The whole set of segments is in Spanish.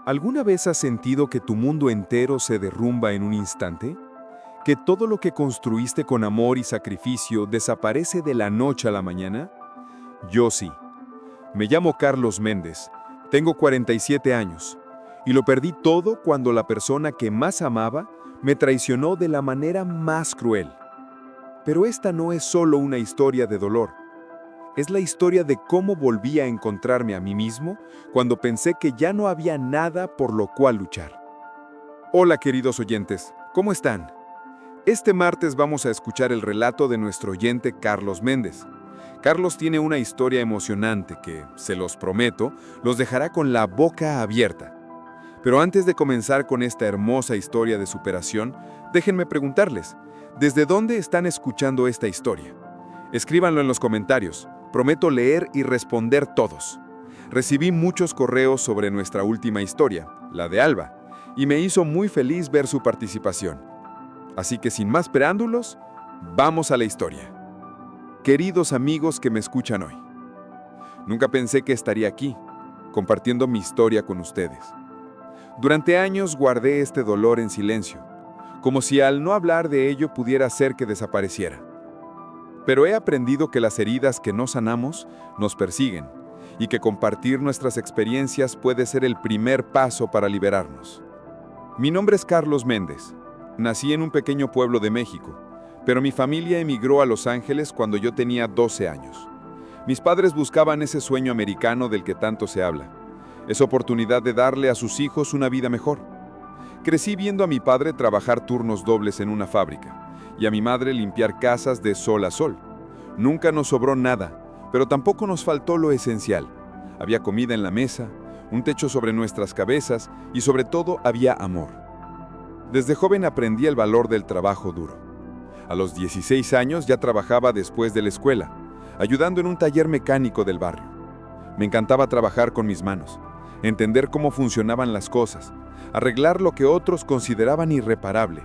¿Alguna vez has sentido que tu mundo entero se derrumba en un instante? ¿Que todo lo que construiste con amor y sacrificio desaparece de la noche a la mañana? Yo sí. Me llamo Carlos Méndez, tengo 47 años, y lo perdí todo cuando la persona que más amaba me traicionó de la manera más cruel. Pero esta no es solo una historia de dolor. Es la historia de cómo volví a encontrarme a mí mismo cuando pensé que ya no había nada por lo cual luchar. Hola queridos oyentes, ¿cómo están? Este martes vamos a escuchar el relato de nuestro oyente Carlos Méndez. Carlos tiene una historia emocionante que, se los prometo, los dejará con la boca abierta. Pero antes de comenzar con esta hermosa historia de superación, déjenme preguntarles, ¿desde dónde están escuchando esta historia? Escríbanlo en los comentarios. Prometo leer y responder todos. Recibí muchos correos sobre nuestra última historia, la de Alba, y me hizo muy feliz ver su participación. Así que sin más preámbulos, vamos a la historia. Queridos amigos que me escuchan hoy, nunca pensé que estaría aquí, compartiendo mi historia con ustedes. Durante años guardé este dolor en silencio, como si al no hablar de ello pudiera hacer que desapareciera. Pero he aprendido que las heridas que no sanamos nos persiguen y que compartir nuestras experiencias puede ser el primer paso para liberarnos. Mi nombre es Carlos Méndez. Nací en un pequeño pueblo de México, pero mi familia emigró a Los Ángeles cuando yo tenía 12 años. Mis padres buscaban ese sueño americano del que tanto se habla, esa oportunidad de darle a sus hijos una vida mejor. Crecí viendo a mi padre trabajar turnos dobles en una fábrica y a mi madre limpiar casas de sol a sol. Nunca nos sobró nada, pero tampoco nos faltó lo esencial. Había comida en la mesa, un techo sobre nuestras cabezas y sobre todo había amor. Desde joven aprendí el valor del trabajo duro. A los 16 años ya trabajaba después de la escuela, ayudando en un taller mecánico del barrio. Me encantaba trabajar con mis manos, entender cómo funcionaban las cosas, arreglar lo que otros consideraban irreparable.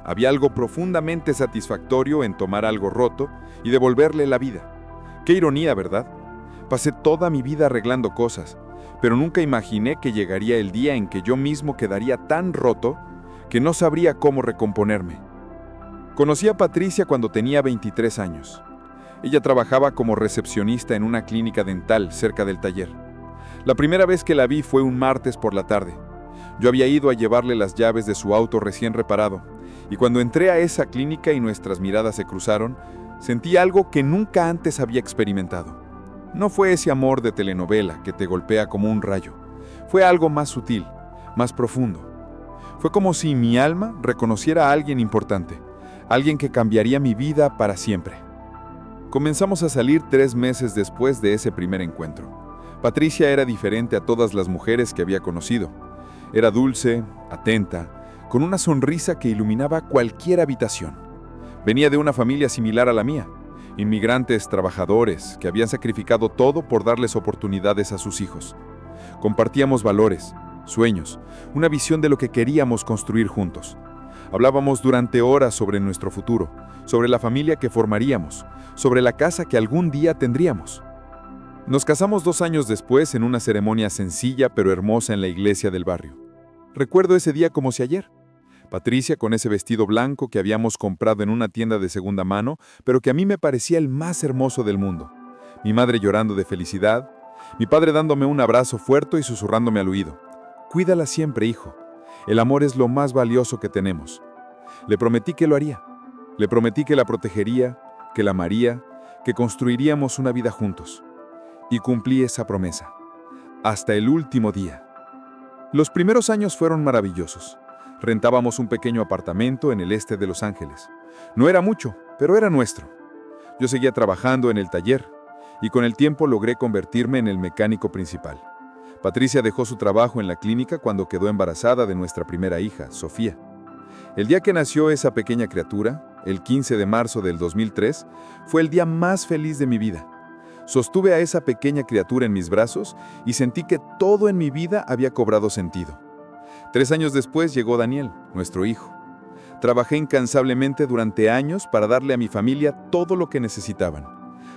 Había algo profundamente satisfactorio en tomar algo roto y devolverle la vida. Qué ironía, ¿verdad? Pasé toda mi vida arreglando cosas, pero nunca imaginé que llegaría el día en que yo mismo quedaría tan roto que no sabría cómo recomponerme. Conocí a Patricia cuando tenía 23 años. Ella trabajaba como recepcionista en una clínica dental cerca del taller. La primera vez que la vi fue un martes por la tarde. Yo había ido a llevarle las llaves de su auto recién reparado, y cuando entré a esa clínica y nuestras miradas se cruzaron, sentí algo que nunca antes había experimentado. No fue ese amor de telenovela que te golpea como un rayo. Fue algo más sutil, más profundo. Fue como si mi alma reconociera a alguien importante, alguien que cambiaría mi vida para siempre. Comenzamos a salir 3 meses después de ese primer encuentro. Patricia era diferente a todas las mujeres que había conocido. Era dulce, atenta, con una sonrisa que iluminaba cualquier habitación. Venía de una familia similar a la mía, inmigrantes trabajadores que habían sacrificado todo por darles oportunidades a sus hijos. Compartíamos valores, sueños, una visión de lo que queríamos construir juntos. Hablábamos durante horas sobre nuestro futuro, sobre la familia que formaríamos, sobre la casa que algún día tendríamos. Nos casamos 2 años después en una ceremonia sencilla pero hermosa en la iglesia del barrio. Recuerdo ese día como si ayer. Patricia con ese vestido blanco que habíamos comprado en una tienda de segunda mano, pero que a mí me parecía el más hermoso del mundo. Mi madre llorando de felicidad, mi padre dándome un abrazo fuerte y susurrándome al oído. Cuídala siempre, hijo. El amor es lo más valioso que tenemos. Le prometí que lo haría. Le prometí que la protegería, que la amaría, que construiríamos una vida juntos. Y cumplí esa promesa. Hasta el último día. Los primeros años fueron maravillosos. Rentábamos un pequeño apartamento en el este de Los Ángeles. No era mucho, pero era nuestro. Yo seguía trabajando en el taller y con el tiempo logré convertirme en el mecánico principal. Patricia dejó su trabajo en la clínica cuando quedó embarazada de nuestra primera hija, Sofía. El día que nació esa pequeña criatura, el 15 de marzo del 2003, fue el día más feliz de mi vida. Sostuve a esa pequeña criatura en mis brazos y sentí que todo en mi vida había cobrado sentido. 3 años después llegó Daniel, nuestro hijo. Trabajé incansablemente durante años para darle a mi familia todo lo que necesitaban.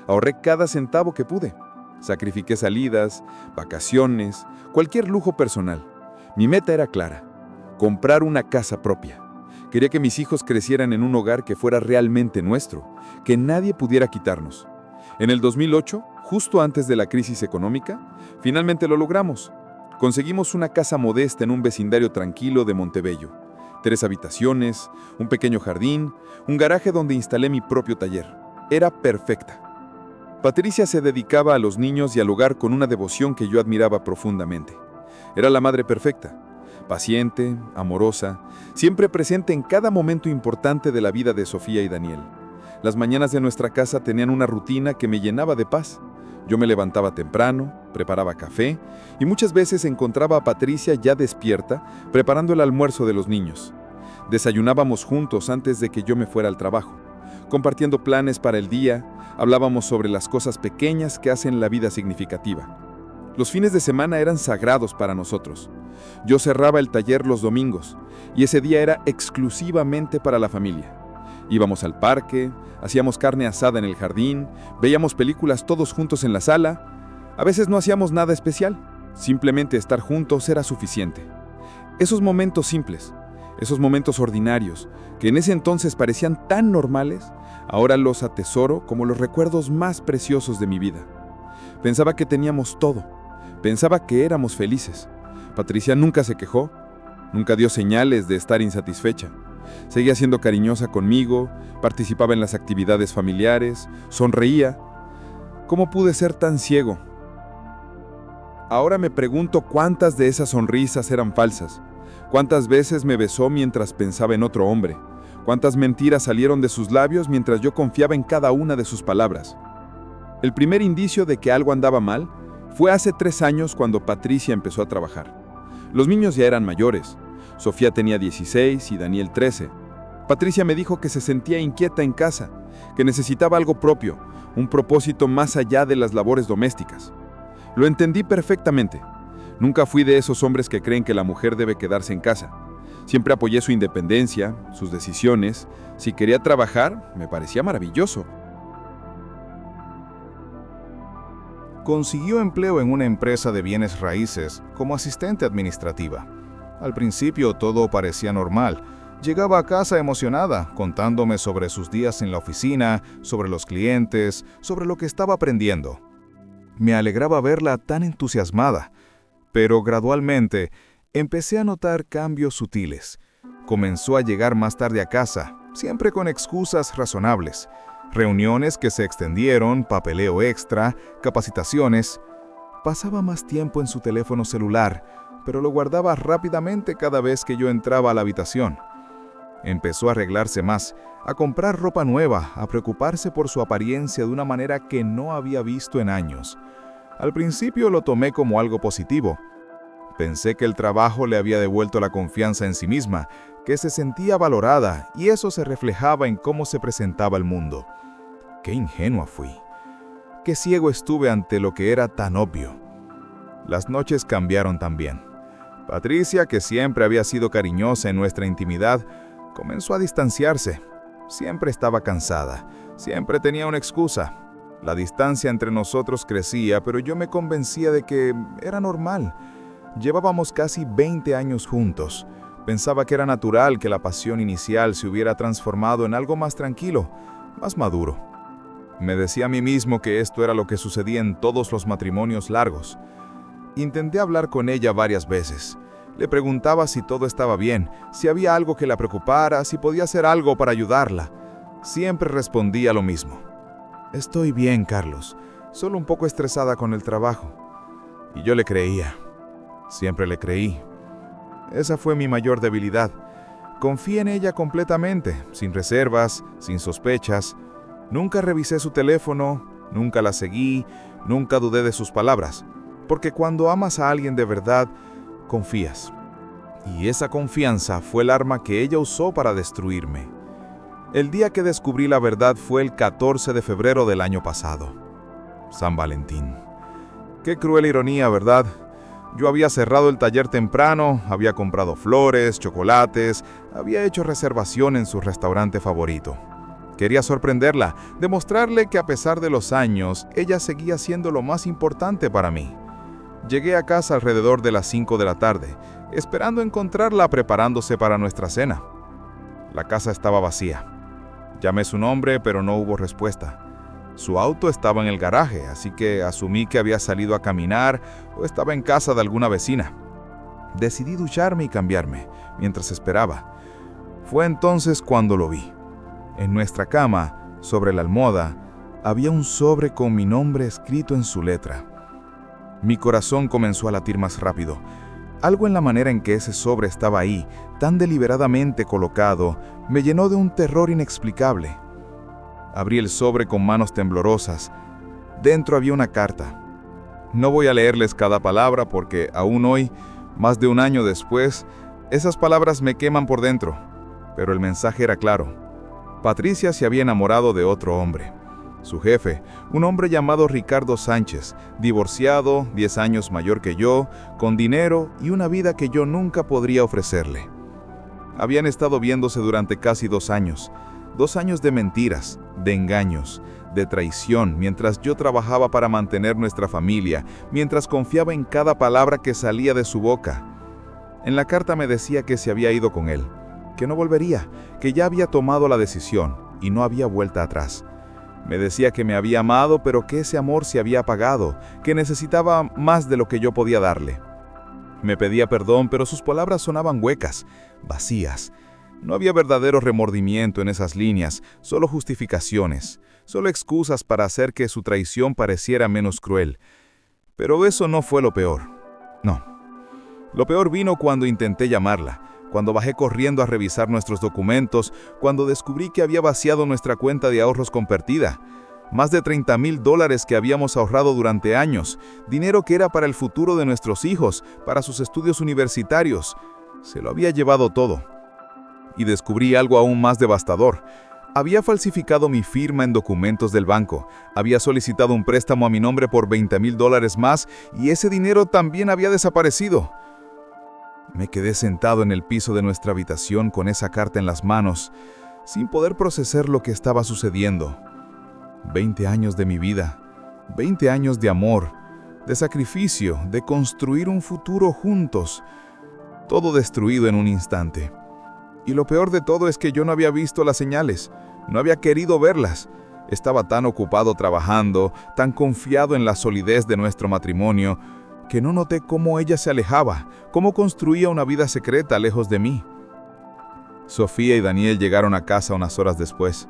Ahorré cada centavo que pude. Sacrifiqué salidas, vacaciones, cualquier lujo personal. Mi meta era clara: comprar una casa propia. Quería que mis hijos crecieran en un hogar que fuera realmente nuestro, que nadie pudiera quitarnos. En el 2008, justo antes de la crisis económica, finalmente lo logramos. Conseguimos una casa modesta en un vecindario tranquilo de Montebello. 3 habitaciones, un pequeño jardín, un garaje donde instalé mi propio taller. Era perfecta. Patricia se dedicaba a los niños y al hogar con una devoción que yo admiraba profundamente. Era la madre perfecta, paciente, amorosa, siempre presente en cada momento importante de la vida de Sofía y Daniel. Las mañanas de nuestra casa tenían una rutina que me llenaba de paz. Yo me levantaba temprano, preparaba café y muchas veces encontraba a Patricia ya despierta, preparando el almuerzo de los niños. Desayunábamos juntos antes de que yo me fuera al trabajo, compartiendo planes para el día, hablábamos sobre las cosas pequeñas que hacen la vida significativa. Los fines de semana eran sagrados para nosotros. Yo cerraba el taller los domingos y ese día era exclusivamente para la familia. Íbamos al parque, hacíamos carne asada en el jardín, veíamos películas todos juntos en la sala. A veces no hacíamos nada especial, simplemente estar juntos era suficiente. Esos momentos simples, esos momentos ordinarios, que en ese entonces parecían tan normales, ahora los atesoro como los recuerdos más preciosos de mi vida. Pensaba que teníamos todo, pensaba que éramos felices. Patricia nunca se quejó, nunca dio señales de estar insatisfecha. Seguía siendo cariñosa conmigo, participaba en las actividades familiares, sonreía. ¿Cómo pude ser tan ciego? Ahora me pregunto cuántas de esas sonrisas eran falsas, cuántas veces me besó mientras pensaba en otro hombre, cuántas mentiras salieron de sus labios mientras yo confiaba en cada una de sus palabras. El primer indicio de que algo andaba mal fue hace 3 años cuando Patricia empezó a trabajar. Los niños ya eran mayores. Sofía tenía 16 y Daniel 13. Patricia me dijo que se sentía inquieta en casa, que necesitaba algo propio, un propósito más allá de las labores domésticas. Lo entendí perfectamente. Nunca fui de esos hombres que creen que la mujer debe quedarse en casa. Siempre apoyé su independencia, sus decisiones. Si quería trabajar, me parecía maravilloso. Consiguió empleo en una empresa de bienes raíces como asistente administrativa. Al principio todo parecía normal. Llegaba a casa emocionada, contándome sobre sus días en la oficina, sobre los clientes, sobre lo que estaba aprendiendo. Me alegraba verla tan entusiasmada, pero gradualmente empecé a notar cambios sutiles. Comenzó a llegar más tarde a casa, siempre con excusas razonables. Reuniones que se extendieron, papeleo extra, capacitaciones. Pasaba más tiempo en su teléfono celular, pero lo guardaba rápidamente cada vez que yo entraba a la habitación. Empezó a arreglarse más, a comprar ropa nueva, a preocuparse por su apariencia de una manera que no había visto en años. Al principio lo tomé como algo positivo. Pensé que el trabajo le había devuelto la confianza en sí misma, que se sentía valorada y eso se reflejaba en cómo se presentaba al mundo. Qué ingenua fui. Qué ciego estuve ante lo que era tan obvio. Las noches cambiaron también. Patricia, que siempre había sido cariñosa en nuestra intimidad, comenzó a distanciarse. Siempre estaba cansada, siempre tenía una excusa. La distancia entre nosotros crecía, pero yo me convencía de que era normal. Llevábamos casi 20 años juntos. Pensaba que era natural que la pasión inicial se hubiera transformado en algo más tranquilo, más maduro. Me decía a mí mismo que esto era lo que sucedía en todos los matrimonios largos. Intenté hablar con ella varias veces. Le preguntaba si todo estaba bien, si había algo que la preocupara, si podía hacer algo para ayudarla. Siempre respondía lo mismo. Estoy bien, Carlos, solo un poco estresada con el trabajo. Y yo le creía. Siempre le creí. Esa fue mi mayor debilidad. Confié en ella completamente, sin reservas, sin sospechas. Nunca revisé su teléfono, nunca la seguí, nunca dudé de sus palabras. Porque cuando amas a alguien de verdad, confías. Y esa confianza fue el arma que ella usó para destruirme. El día que descubrí la verdad fue el 14 de febrero del año pasado. San Valentín. Qué cruel ironía, ¿verdad? Yo había cerrado el taller temprano, había comprado flores, chocolates, había hecho reservación en su restaurante favorito. Quería sorprenderla, demostrarle que a pesar de los años, ella seguía siendo lo más importante para mí. Llegué a casa alrededor de las 5 de la tarde. esperando encontrarla preparándose para nuestra cena. La casa estaba vacía. Llamé su nombre, pero no hubo respuesta. Su auto estaba en el garaje, así que asumí que había salido a caminar o estaba en casa de alguna vecina. Decidí ducharme y cambiarme, mientras esperaba. Fue entonces cuando lo vi. En nuestra cama, sobre la almohada, había un sobre con mi nombre escrito en su letra. Mi corazón comenzó a latir más rápido. Algo en la manera en que ese sobre estaba ahí, tan deliberadamente colocado, me llenó de un terror inexplicable. Abrí el sobre con manos temblorosas. Dentro había una carta. No voy a leerles cada palabra porque aún hoy, más de un año después, esas palabras me queman por dentro. Pero el mensaje era claro. Patricia se había enamorado de otro hombre. Su jefe, un hombre llamado Ricardo Sánchez, divorciado, 10 años mayor que yo, con dinero y una vida que yo nunca podría ofrecerle. Habían estado viéndose durante casi 2 años. 2 años de mentiras, de engaños, de traición, mientras yo trabajaba para mantener nuestra familia, mientras confiaba en cada palabra que salía de su boca. En la carta me decía que se había ido con él, que no volvería, que ya había tomado la decisión y no había vuelta atrás. Me decía que me había amado, pero que ese amor se había apagado, que necesitaba más de lo que yo podía darle. Me pedía perdón, pero sus palabras sonaban huecas, vacías. No había verdadero remordimiento en esas líneas, solo justificaciones, solo excusas para hacer que su traición pareciera menos cruel. Pero eso no fue lo peor. No. Lo peor vino cuando intenté llamarla, cuando bajé corriendo a revisar nuestros documentos, cuando descubrí que había vaciado nuestra cuenta de ahorros compartida. Más de $30,000 que habíamos ahorrado durante años, dinero que era para el futuro de nuestros hijos, para sus estudios universitarios. Se lo había llevado todo. Y descubrí algo aún más devastador. Había falsificado mi firma en documentos del banco, había solicitado un préstamo a mi nombre por $20,000 más y ese dinero también había desaparecido. Me quedé sentado en el piso de nuestra habitación con esa carta en las manos, sin poder procesar lo que estaba sucediendo. 20 años de mi vida, 20 años de amor, de sacrificio, de construir un futuro juntos, todo destruido en un instante. Y lo peor de todo es que yo no había visto las señales, no había querido verlas. Estaba tan ocupado trabajando, tan confiado en la solidez de nuestro matrimonio, que no noté cómo ella se alejaba, cómo construía una vida secreta lejos de mí. Sofía y Daniel llegaron a casa unas horas después.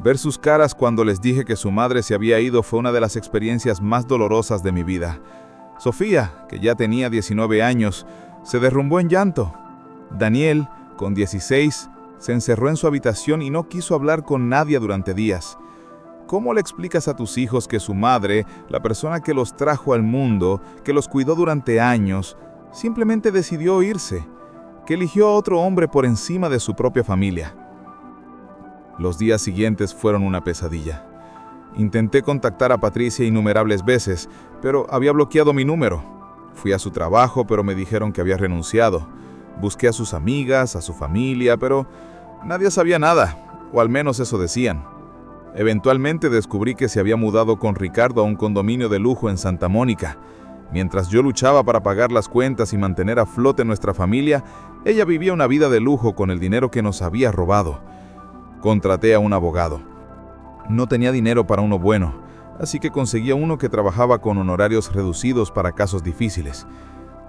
Ver sus caras cuando les dije que su madre se había ido fue una de las experiencias más dolorosas de mi vida. Sofía, que ya tenía 19 años, se derrumbó en llanto. Daniel, con 16, se encerró en su habitación y no quiso hablar con nadie durante días. ¿Cómo le explicas a tus hijos que su madre, la persona que los trajo al mundo, que los cuidó durante años, simplemente decidió irse, que eligió a otro hombre por encima de su propia familia? Los días siguientes fueron una pesadilla. Intenté contactar a Patricia innumerables veces, pero había bloqueado mi número. Fui a su trabajo, pero me dijeron que había renunciado. Busqué a sus amigas, a su familia, pero nadie sabía nada, o al menos eso decían. Eventualmente descubrí que se había mudado con Ricardo a un condominio de lujo en Santa Mónica. Mientras yo luchaba para pagar las cuentas y mantener a flote nuestra familia, ella vivía una vida de lujo con el dinero que nos había robado. Contraté a un abogado. No tenía dinero para uno bueno, así que conseguí a uno que trabajaba con honorarios reducidos para casos difíciles.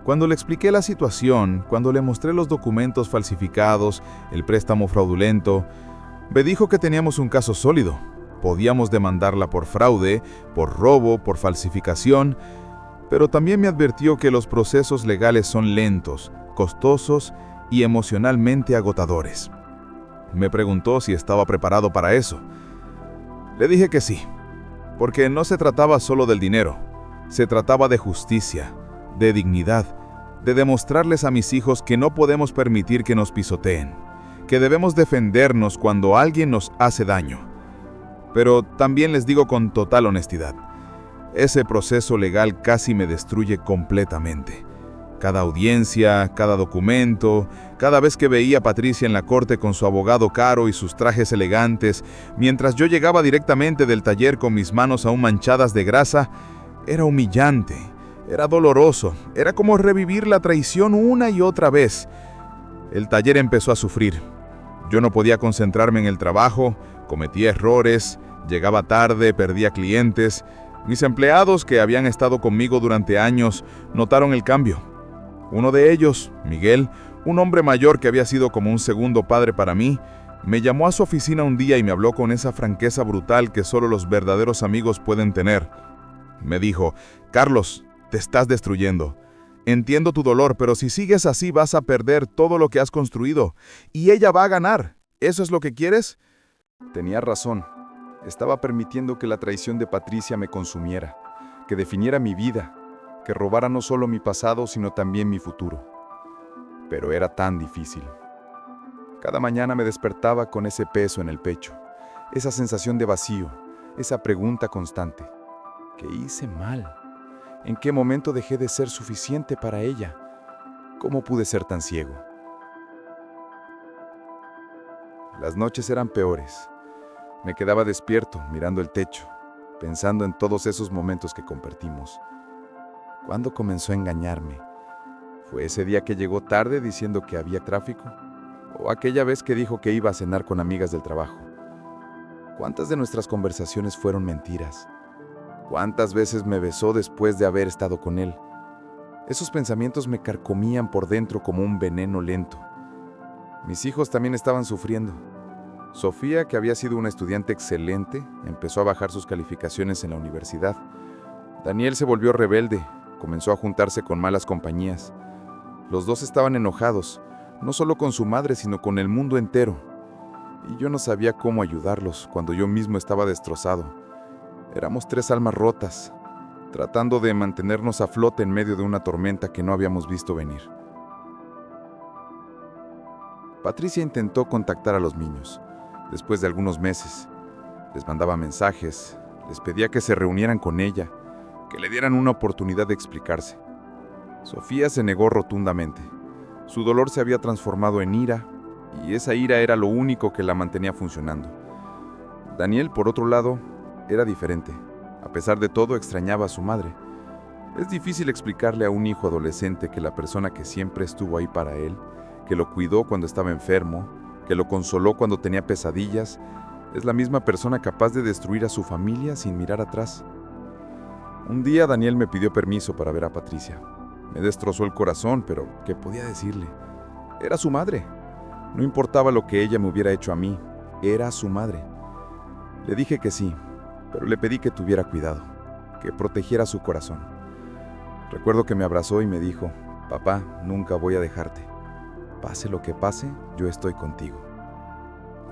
Cuando le expliqué la situación, cuando le mostré los documentos falsificados, el préstamo fraudulento, me dijo que teníamos un caso sólido. Podíamos demandarla por fraude, por robo, por falsificación, pero también me advirtió que los procesos legales son lentos, costosos y emocionalmente agotadores. Me preguntó si estaba preparado para eso. Le dije que sí, porque no se trataba solo del dinero, se trataba de justicia, de dignidad, de demostrarles a mis hijos que no podemos permitir que nos pisoteen, que debemos defendernos cuando alguien nos hace daño. Pero también les digo con total honestidad, ese proceso legal casi me destruye completamente. Cada audiencia, cada documento, cada vez que veía a Patricia en la corte con su abogado caro y sus trajes elegantes, mientras yo llegaba directamente del taller con mis manos aún manchadas de grasa, era humillante. Era doloroso, era como revivir la traición una y otra vez. El taller empezó a sufrir. Yo no podía concentrarme en el trabajo, cometía errores, llegaba tarde, perdía clientes. Mis empleados que habían estado conmigo durante años notaron el cambio. Uno de ellos, Miguel, un hombre mayor que había sido como un segundo padre para mí, me llamó a su oficina un día y me habló con esa franqueza brutal que solo los verdaderos amigos pueden tener. Me dijo: Carlos, te estás destruyendo. Entiendo tu dolor, pero si sigues así vas a perder todo lo que has construido. Y ella va a ganar. ¿Eso es lo que quieres? Tenía razón. Estaba permitiendo que la traición de Patricia me consumiera, que definiera mi vida, que robara no solo mi pasado, sino también mi futuro. Pero era tan difícil. Cada mañana me despertaba con ese peso en el pecho, esa sensación de vacío, esa pregunta constante. ¿Qué hice mal? ¿En qué momento dejé de ser suficiente para ella? ¿Cómo pude ser tan ciego? Las noches eran peores. Me quedaba despierto, mirando el techo, pensando en todos esos momentos que compartimos. ¿Cuándo comenzó a engañarme? ¿Fue ese día que llegó tarde diciendo que había tráfico? ¿O aquella vez que dijo que iba a cenar con amigas del trabajo? ¿Cuántas de nuestras conversaciones fueron mentiras? ¿Cuántas veces me besó después de haber estado con él? Esos pensamientos me carcomían por dentro como un veneno lento. Mis hijos también estaban sufriendo. Sofía, que había sido una estudiante excelente, empezó a bajar sus calificaciones en la universidad. Daniel se volvió rebelde, comenzó a juntarse con malas compañías. Los dos estaban enojados, no solo con su madre, sino con el mundo entero. Y yo no sabía cómo ayudarlos cuando yo mismo estaba destrozado. Éramos 3 almas rotas, tratando de mantenernos a flote en medio de una tormenta que no habíamos visto venir. Patricia intentó contactar a los niños. Después de algunos meses, les mandaba mensajes, les pedía que se reunieran con ella, que le dieran una oportunidad de explicarse. Sofía se negó rotundamente. Su dolor se había transformado en ira, y esa ira era lo único que la mantenía funcionando. Daniel, por otro lado, era diferente. A pesar de todo, extrañaba a su madre. Es difícil explicarle a un hijo adolescente que la persona que siempre estuvo ahí para él, que lo cuidó cuando estaba enfermo, que lo consoló cuando tenía pesadillas, es la misma persona capaz de destruir a su familia sin mirar atrás. Un día Daniel me pidió permiso para ver a Patricia. Me destrozó el corazón, pero ¿qué podía decirle? Era su madre. No importaba lo que ella me hubiera hecho a mí, era su madre. Le dije que sí, pero le pedí que tuviera cuidado, que protegiera su corazón. Recuerdo que me abrazó y me dijo: papá, nunca voy a dejarte. Pase lo que pase, yo estoy contigo.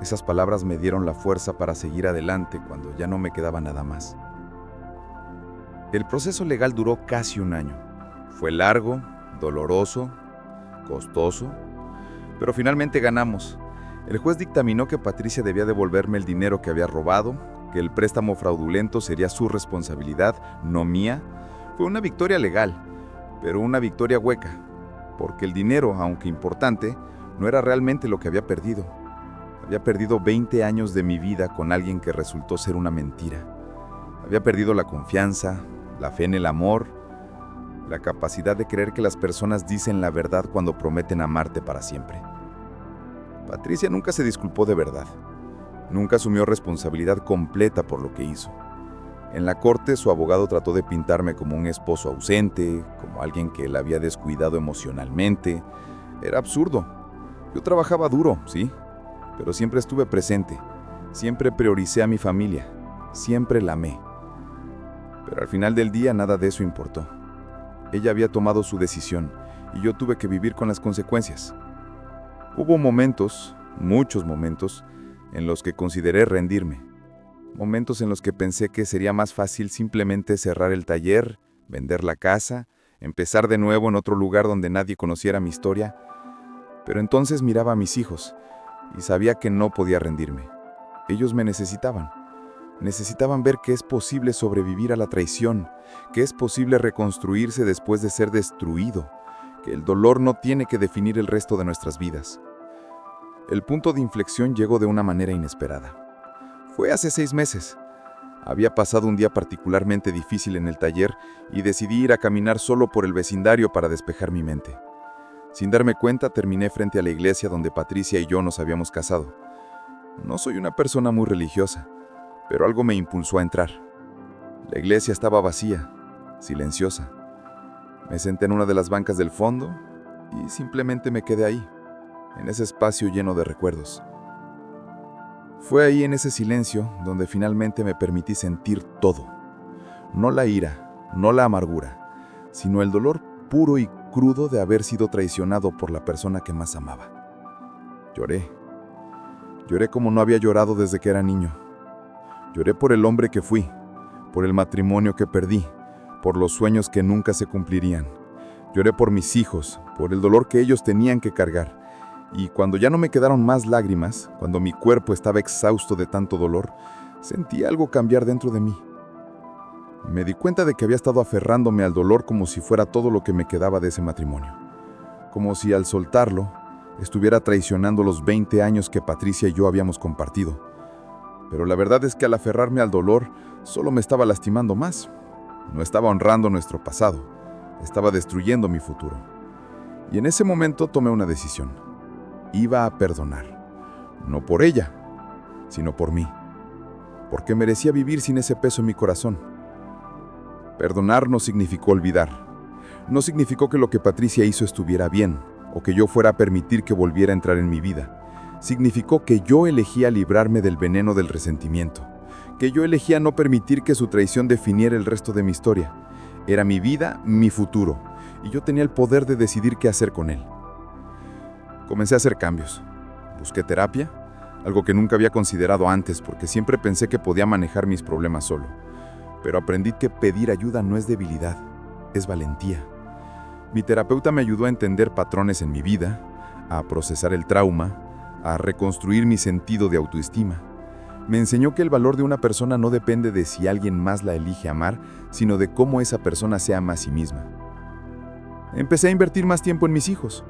Esas palabras me dieron la fuerza para seguir adelante cuando ya no me quedaba nada más. El proceso legal duró casi un año. Fue largo, doloroso, costoso, pero finalmente ganamos. El juez dictaminó que Patricia debía devolverme el dinero que había robado, que el préstamo fraudulento sería su responsabilidad, no mía. Fue una victoria legal, pero una victoria hueca, porque el dinero, aunque importante, no era realmente lo que había perdido. Había perdido 20 años de mi vida con alguien que resultó ser una mentira. Había perdido la confianza, la fe en el amor, la capacidad de creer que las personas dicen la verdad cuando prometen amarte para siempre. Patricia nunca se disculpó de verdad. Nunca asumió responsabilidad completa por lo que hizo. En la corte, su abogado trató de pintarme como un esposo ausente, como alguien que la había descuidado emocionalmente. Era absurdo. Yo trabajaba duro, sí, pero siempre estuve presente. Siempre prioricé a mi familia. Siempre la amé. Pero al final del día nada de eso importó. Ella había tomado su decisión y yo tuve que vivir con las consecuencias. Hubo momentos, muchos momentos, en los que consideré rendirme. Momentos en los que pensé que sería más fácil simplemente cerrar el taller, vender la casa, empezar de nuevo en otro lugar donde nadie conociera mi historia. Pero entonces miraba a mis hijos y sabía que no podía rendirme. Ellos me necesitaban. Necesitaban ver que es posible sobrevivir a la traición, que es posible reconstruirse después de ser destruido, que el dolor no tiene que definir el resto de nuestras vidas. El punto de inflexión llegó de una manera inesperada. Fue hace 6 meses. Había pasado un día particularmente difícil en el taller y decidí ir a caminar solo por el vecindario para despejar mi mente. Sin darme cuenta, terminé frente a la iglesia donde Patricia y yo nos habíamos casado. No soy una persona muy religiosa, pero algo me impulsó a entrar. La iglesia estaba vacía, silenciosa. Me senté en una de las bancas del fondo y simplemente me quedé ahí, en ese espacio lleno de recuerdos. Fue ahí en ese silencio donde finalmente me permití sentir todo. No la ira, no la amargura, sino el dolor puro y crudo de haber sido traicionado por la persona que más amaba. Lloré. Lloré como no había llorado desde que era niño. Lloré por el hombre que fui, por el matrimonio que perdí, por los sueños que nunca se cumplirían. Lloré por mis hijos, por el dolor que ellos tenían que cargar. Y cuando ya no me quedaron más lágrimas, cuando mi cuerpo estaba exhausto de tanto dolor, sentí algo cambiar dentro de mí. Me di cuenta de que había estado aferrándome al dolor como si fuera todo lo que me quedaba de ese matrimonio. Como si al soltarlo, estuviera traicionando los 20 años que Patricia y yo habíamos compartido. Pero la verdad es que al aferrarme al dolor, solo me estaba lastimando más. No estaba honrando nuestro pasado, estaba destruyendo mi futuro. Y en ese momento tomé una decisión. Iba a perdonar, no por ella, sino por mí, porque merecía vivir sin ese peso en mi corazón. Perdonar no significó olvidar, no significó que lo que Patricia hizo estuviera bien, o que yo fuera a permitir que volviera a entrar en mi vida. Significó que yo elegía librarme del veneno del resentimiento, que yo elegía no permitir que su traición definiera el resto de mi historia. Era mi vida, mi futuro, y yo tenía el poder de decidir qué hacer con él. Comencé a hacer cambios. Busqué terapia, algo que nunca había considerado antes porque siempre pensé que podía manejar mis problemas solo. Pero aprendí que pedir ayuda no es debilidad, es valentía. Mi terapeuta me ayudó a entender patrones en mi vida, a procesar el trauma, a reconstruir mi sentido de autoestima. Me enseñó que el valor de una persona no depende de si alguien más la elige amar, sino de cómo esa persona se ama a sí misma. Empecé a invertir más tiempo en mis hijos.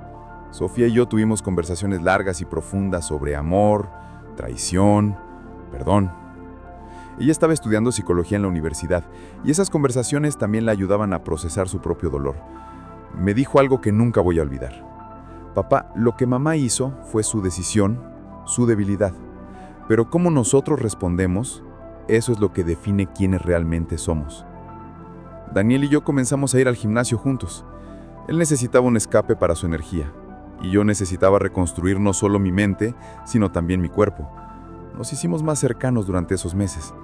Sofía y yo tuvimos conversaciones largas y profundas sobre amor, traición, perdón. Ella estaba estudiando psicología en la universidad y esas conversaciones también la ayudaban a procesar su propio dolor. Me dijo algo que nunca voy a olvidar. Papá, lo que mamá hizo fue su decisión, su debilidad. Pero cómo nosotros respondemos, eso es lo que define quiénes realmente somos. Daniel y yo comenzamos a ir al gimnasio juntos. Él necesitaba un escape para su energía. Y yo necesitaba reconstruir no solo mi mente, sino también mi cuerpo. Nos hicimos más cercanos durante esos meses.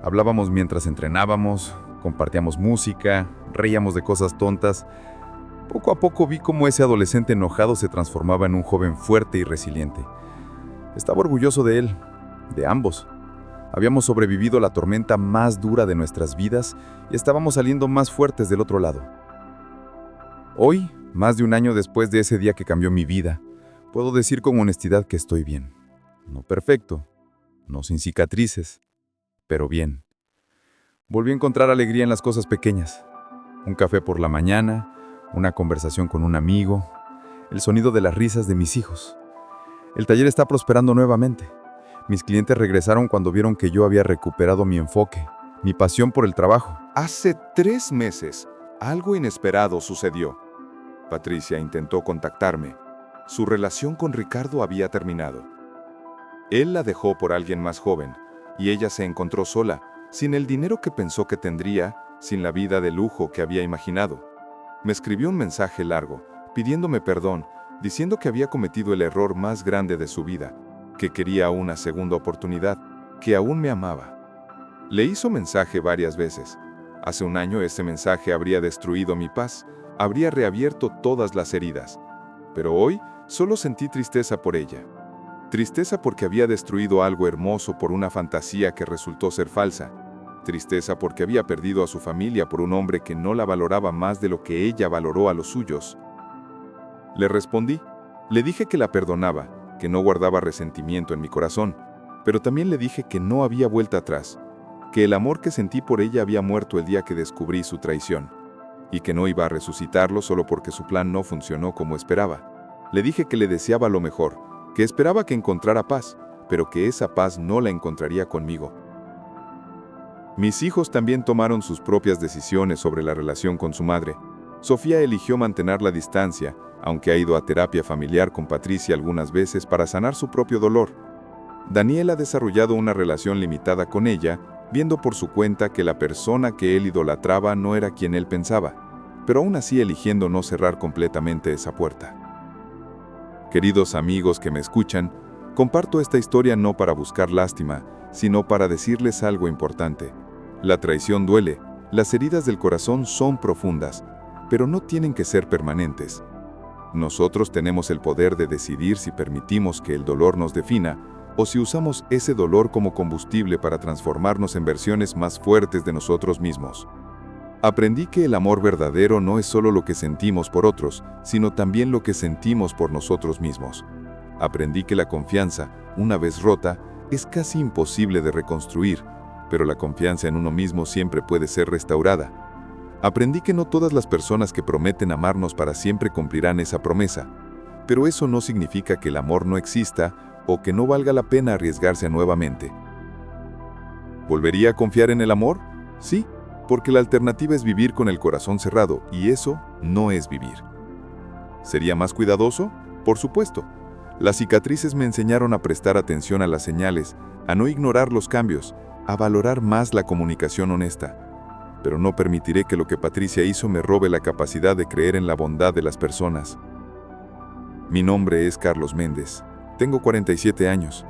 Hablábamos mientras entrenábamos, compartíamos música, reíamos de cosas tontas. Poco a poco vi cómo ese adolescente enojado se transformaba en un joven fuerte y resiliente. Estaba orgulloso de él, de ambos. Habíamos sobrevivido a la tormenta más dura de nuestras vidas y estábamos saliendo más fuertes del otro lado. Hoy, más de un año después de ese día que cambió mi vida, puedo decir con honestidad que estoy bien. No perfecto, no sin cicatrices, pero bien. Volví a encontrar alegría en las cosas pequeñas. Un café por la mañana, una conversación con un amigo, el sonido de las risas de mis hijos. El taller está prosperando nuevamente. Mis clientes regresaron cuando vieron que yo había recuperado mi enfoque, mi pasión por el trabajo. Hace 3 meses, algo inesperado sucedió. Patricia intentó contactarme. Su relación con Ricardo había terminado. Él la dejó por alguien más joven, y ella se encontró sola, sin el dinero que pensó que tendría, sin la vida de lujo que había imaginado. Me escribió un mensaje largo, pidiéndome perdón, diciendo que había cometido el error más grande de su vida, que quería una segunda oportunidad, que aún me amaba. Le hizo mensaje varias veces. Hace un año ese mensaje habría destruido mi paz, habría reabierto todas las heridas. Pero hoy solo sentí tristeza por ella. Tristeza porque había destruido algo hermoso por una fantasía que resultó ser falsa. Tristeza porque había perdido a su familia por un hombre que no la valoraba más de lo que ella valoró a los suyos. Le respondí. Le dije que la perdonaba, que no guardaba resentimiento en mi corazón, pero también le dije que no había vuelta atrás, que el amor que sentí por ella había muerto el día que descubrí su traición, y que no iba a resucitarlo solo porque su plan no funcionó como esperaba. Le dije que le deseaba lo mejor, que esperaba que encontrara paz, pero que esa paz no la encontraría conmigo. Mis hijos también tomaron sus propias decisiones sobre la relación con su madre. Sofía eligió mantener la distancia, aunque ha ido a terapia familiar con Patricia algunas veces para sanar su propio dolor. Daniel ha desarrollado una relación limitada con ella, viendo por su cuenta que la persona que él idolatraba no era quien él pensaba, pero aún así eligiendo no cerrar completamente esa puerta. Queridos amigos que me escuchan, comparto esta historia no para buscar lástima, sino para decirles algo importante. La traición duele, las heridas del corazón son profundas, pero no tienen que ser permanentes. Nosotros tenemos el poder de decidir si permitimos que el dolor nos defina o si usamos ese dolor como combustible para transformarnos en versiones más fuertes de nosotros mismos. Aprendí que el amor verdadero no es solo lo que sentimos por otros, sino también lo que sentimos por nosotros mismos. Aprendí que la confianza, una vez rota, es casi imposible de reconstruir, pero la confianza en uno mismo siempre puede ser restaurada. Aprendí que no todas las personas que prometen amarnos para siempre cumplirán esa promesa, pero eso no significa que el amor no exista o que no valga la pena arriesgarse nuevamente. ¿Volvería a confiar en el amor? Sí, porque la alternativa es vivir con el corazón cerrado, y eso no es vivir. ¿Sería más cuidadoso? Por supuesto. Las cicatrices me enseñaron a prestar atención a las señales, a no ignorar los cambios, a valorar más la comunicación honesta. Pero no permitiré que lo que Patricia hizo me robe la capacidad de creer en la bondad de las personas. Mi nombre es Carlos Méndez. Tengo 47 años.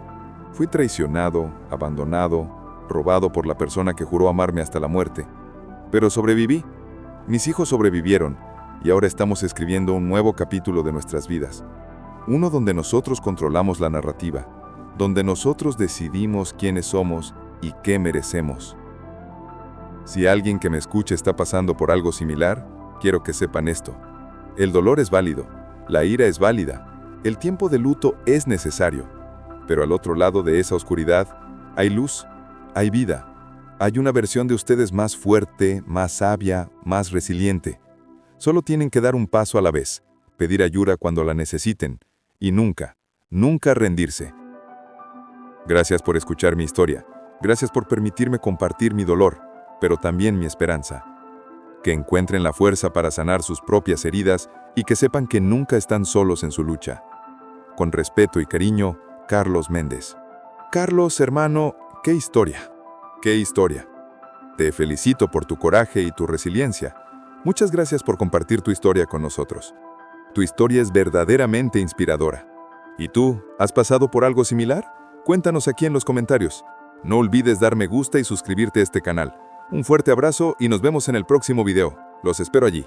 Fui traicionado, abandonado, robado por la persona que juró amarme hasta la muerte. Pero sobreviví. Mis hijos sobrevivieron, y ahora estamos escribiendo un nuevo capítulo de nuestras vidas. Uno donde nosotros controlamos la narrativa, donde nosotros decidimos quiénes somos y qué merecemos. Si alguien que me escuche está pasando por algo similar, quiero que sepan esto. El dolor es válido, la ira es válida, el tiempo de luto es necesario, pero al otro lado de esa oscuridad hay luz, hay vida. Hay una versión de ustedes más fuerte, más sabia, más resiliente. Solo tienen que dar un paso a la vez, pedir ayuda cuando la necesiten, y nunca, nunca rendirse. Gracias por escuchar mi historia. Gracias por permitirme compartir mi dolor, pero también mi esperanza. Que encuentren la fuerza para sanar sus propias heridas y que sepan que nunca están solos en su lucha. Con respeto y cariño, Carlos Méndez. Carlos, hermano, qué historia. ¡Qué historia! Te felicito por tu coraje y tu resiliencia. Muchas gracias por compartir tu historia con nosotros. Tu historia es verdaderamente inspiradora. ¿Y tú, has pasado por algo similar? Cuéntanos aquí en los comentarios. No olvides dar me gusta y suscribirte a este canal. Un fuerte abrazo y nos vemos en el próximo video. Los espero allí.